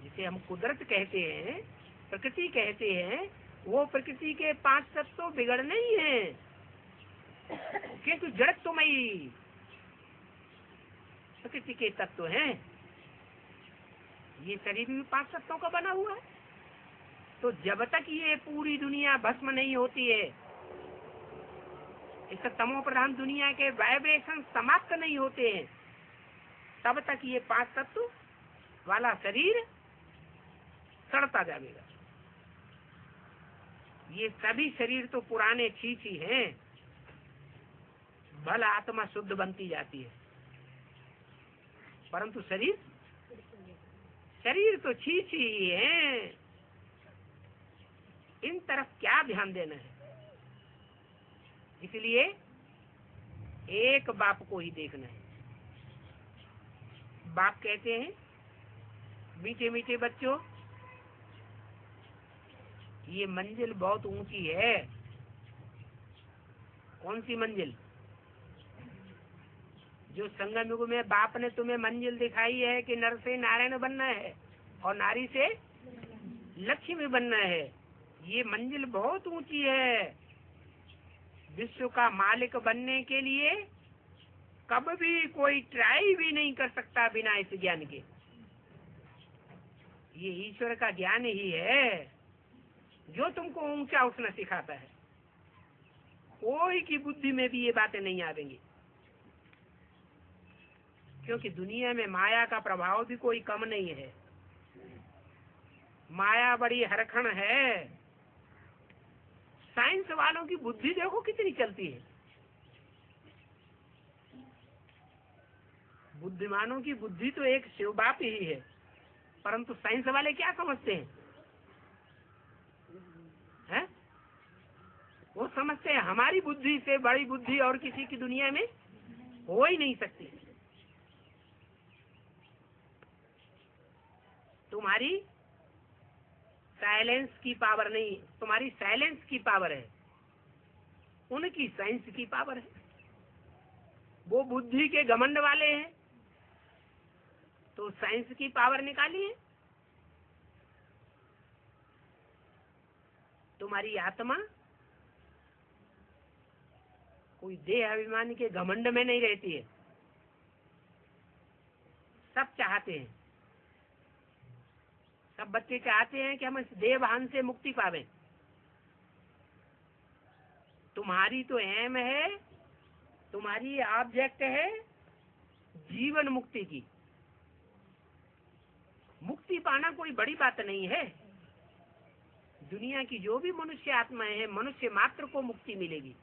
जिसे हम कुदरत कहते हैं, प्रकृति कहते हैं, वो प्रकृति के 5 तत्व तो बिगड़ने ही हैं, क्योंकि जड़त्वमयी प्रकृति के तत्व हैं। ये शरीर भी 5 तत्वों का बना हुआ है। तो जब तक ये पूरी दुनिया भस्म नहीं होती है, इस तमो प्रधान दुनिया के वाइब्रेशन समाप्त नहीं होते हैं, तब तक ये 5 तत्व वाला शरीर सड़ता जाएगा। ये सभी शरीर तो पुराने छीछी हैं, भला आत्मा शुद्ध बनती जाती है, परंतु शरीर तो छीछी ही है। इन तरफ क्या ध्यान देना है? इसलिए एक बाप को ही देखना है। बाप कहते हैं मीठे मीठे बच्चों, ये मंजिल बहुत ऊंची है। कौन सी मंजिल? जो संगम युग में बाप ने तुम्हें मंजिल दिखाई है कि नर से नारायण बनना है और नारी से लक्ष्मी बनना है। ये मंजिल बहुत ऊंची है। विश्व का मालिक बनने के लिए कब भी कोई ट्राई भी नहीं कर सकता बिना इस ज्ञान के। ये ईश्वर का ज्ञान ही है जो तुमको ऊंचा उठना सिखाता है। कोई की बुद्धि में भी ये बातें नहीं आवेंगी, क्योंकि दुनिया में माया का प्रभाव भी कोई कम नहीं है। माया बड़ी हरखण है। साइंस वालों की बुद्धि देखो कितनी चलती है। बुद्धिमानों की बुद्धि तो एक शिव बाप ही है, परंतु साइंस वाले क्या समझते हैं? वो समझते हैं हमारी बुद्धि से बड़ी बुद्धि और किसी की दुनिया में हो ही नहीं सकती। तुम्हारी साइलेंस की पावर नहीं, तुम्हारी साइलेंस की पावर है, उनकी साइंस की पावर है। वो बुद्धि के घमंड वाले हैं तो साइंस की पावर निकालिए। तुम्हारी आत्मा कोई देह अभिमान के घमंड में नहीं रहती है। सब चाहते हैं, सब बच्चे चाहते हैं कि हम इस देह भान से मुक्ति पावे। तुम्हारी तो एम है, तुम्हारी ऑब्जेक्ट है जीवन मुक्ति की। मुक्ति पाना कोई बड़ी बात नहीं है। दुनिया की जो भी मनुष्य आत्माएं हैं, मनुष्य मात्र को मुक्ति मिलेगी,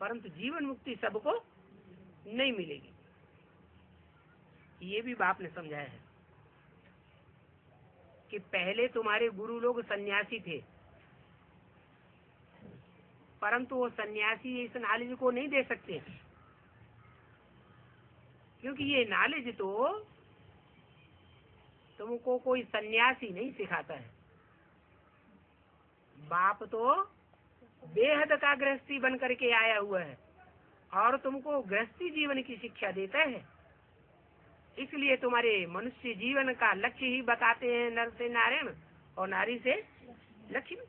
परंतु जीवन मुक्ति सबको नहीं मिलेगी। ये भी बाप ने समझाया है कि पहले तुम्हारे गुरु लोग सन्यासी थे, परंतु वो सन्यासी इस नॉलेज को नहीं दे सकते, क्योंकि ये नॉलेज तो तुमको कोई सन्यासी नहीं सिखाता है। बाप तो बेहद का गृहस्थी बन करके आया हुआ है और तुमको गृहस्थी जीवन की शिक्षा देता है। इसलिए तुम्हारे मनुष्य जीवन का लक्ष्य ही बताते हैं, नर से नारायण और नारी से लक्ष्मी।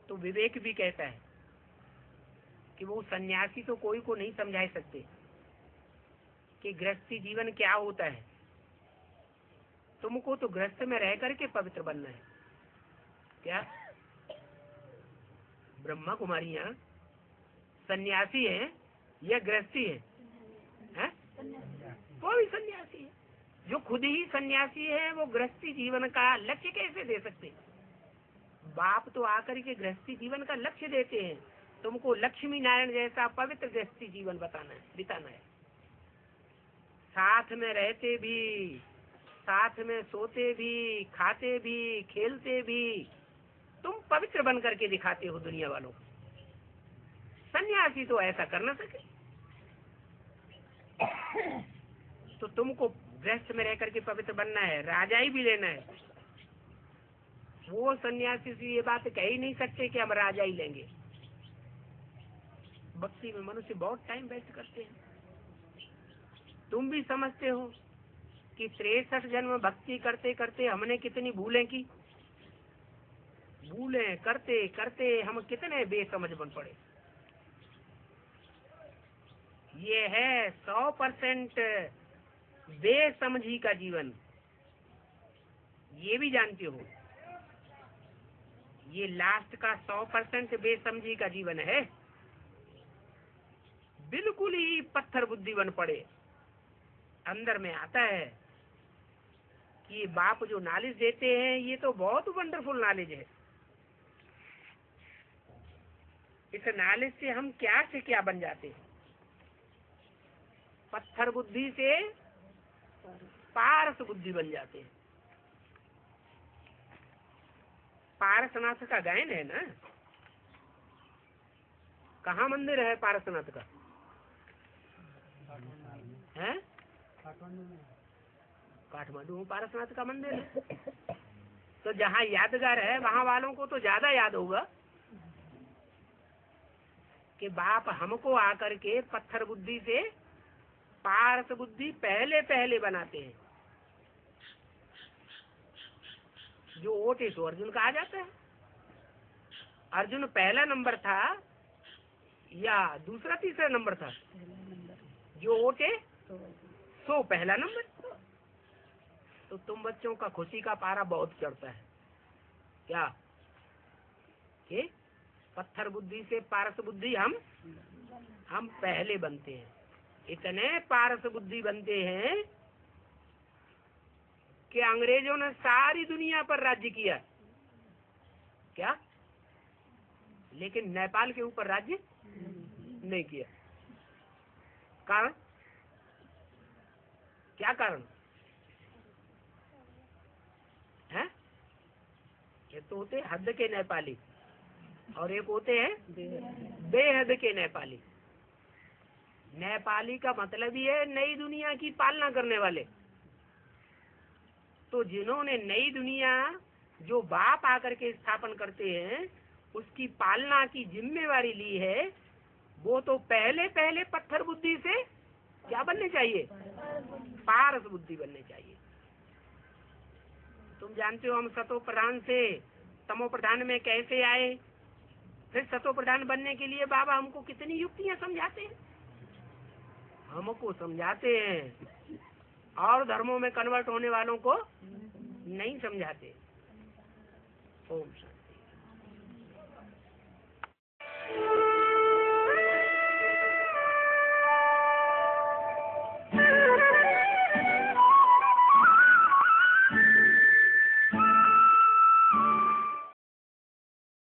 तो विवेक भी कहता है कि वो सन्यासी तो कोई को नहीं समझा सकते कि गृहस्थी जीवन क्या होता है। तुमको तो गृहस्थ में रह करके पवित्र बनना है। क्या ब्रह्मा कुमारियां सन्यासी है या गृहस्थी है? वो भी सन्यासी है। जो खुद ही सन्यासी है वो गृहस्थी जीवन का लक्ष्य कैसे दे सकते? बाप तो आकर के गृहस्थी जीवन का लक्ष्य देते हैं। तुमको लक्ष्मी नारायण जैसा पवित्र गृहस्थी जीवन बिताना है। साथ में रहते भी, साथ में सोते भी, खाते भी, खेलते भी तुम पवित्र बन करके दिखाते हो दुनिया वालों को। सन्यासी तो ऐसा कर न सके। तो तुमको गृहस्थ में रह करके पवित्र बनना है, राजाई भी लेना है। वो सन्यासी से ये बात कह ही नहीं सकते कि हम राजाई लेंगे। भक्ति में मनुष्य बहुत टाइम वेस्ट करते हैं। तुम भी समझते हो कि 63 जन्म भक्ति करते करते हमने कितनी भूलें की। भूलें करते करते हम कितने बेसमझ बन पड़े। ये है 100% बेसमझी का जीवन। ये भी जानते हो, ये लास्ट का 100% बेसमझी का जीवन है। बिल्कुल ही पत्थर बुद्धि बन पड़े। अंदर में आता है कि बाप जो नॉलेज देते हैं ये तो बहुत वंडरफुल नॉलेज है। इस नॉलेज से हम क्या से क्या बन जाते हैं। पत्थर बुद्धि से पारस बुद्धि बन जाते हैं। पारसनाथ का गायन है ना। कहाँ मंदिर है पारसनाथ का? है काठमांडू में पारसनाथ का मंदिर है। तो जहाँ यादगार है वहाँ वालों को तो ज्यादा याद होगा कि बाप हमको आकर के पत्थर बुद्धि से पारस बुद्धि पहले पहले बनाते हैं। जो ओटे तो अर्जुन का आ जाता है। अर्जुन पहला नंबर था या दूसरा तीसरा नंबर था? जो ओटे सो पहला नंबर। तो तुम बच्चों का खुशी का पारा बहुत चढ़ता है क्या कि पत्थर बुद्धि से पारस बुद्धि हम पहले बनते हैं। इतने पारस बुद्धि बनते हैं कि अंग्रेजों ने सारी दुनिया पर राज्य किया क्या, लेकिन नेपाल के ऊपर राज्य नहीं किया। कारण क्या? कारण है एक तो होते हद के नेपाली और एक होते हैं बेहद के नेपाली। नेपाली का मतलब ही है नई दुनिया की पालना करने वाले। तो जिन्होंने नई दुनिया जो बाप आकर के स्थापन करते हैं उसकी पालना की जिम्मेवारी ली है, वो तो पहले पहले पत्थर बुद्धि से क्या बनने चाहिए, पारस बुद्धि बनने चाहिए। तुम जानते हो हम सतो प्रधान से तमो प्रधान में कैसे आए, फिर सतो प्रधान बनने के लिए बाबा हमको कितनी युक्तियां समझाते हैं, हमको समझाते हैं और धर्मों में कन्वर्ट होने वालों को नहीं समझाते। ओम शांति।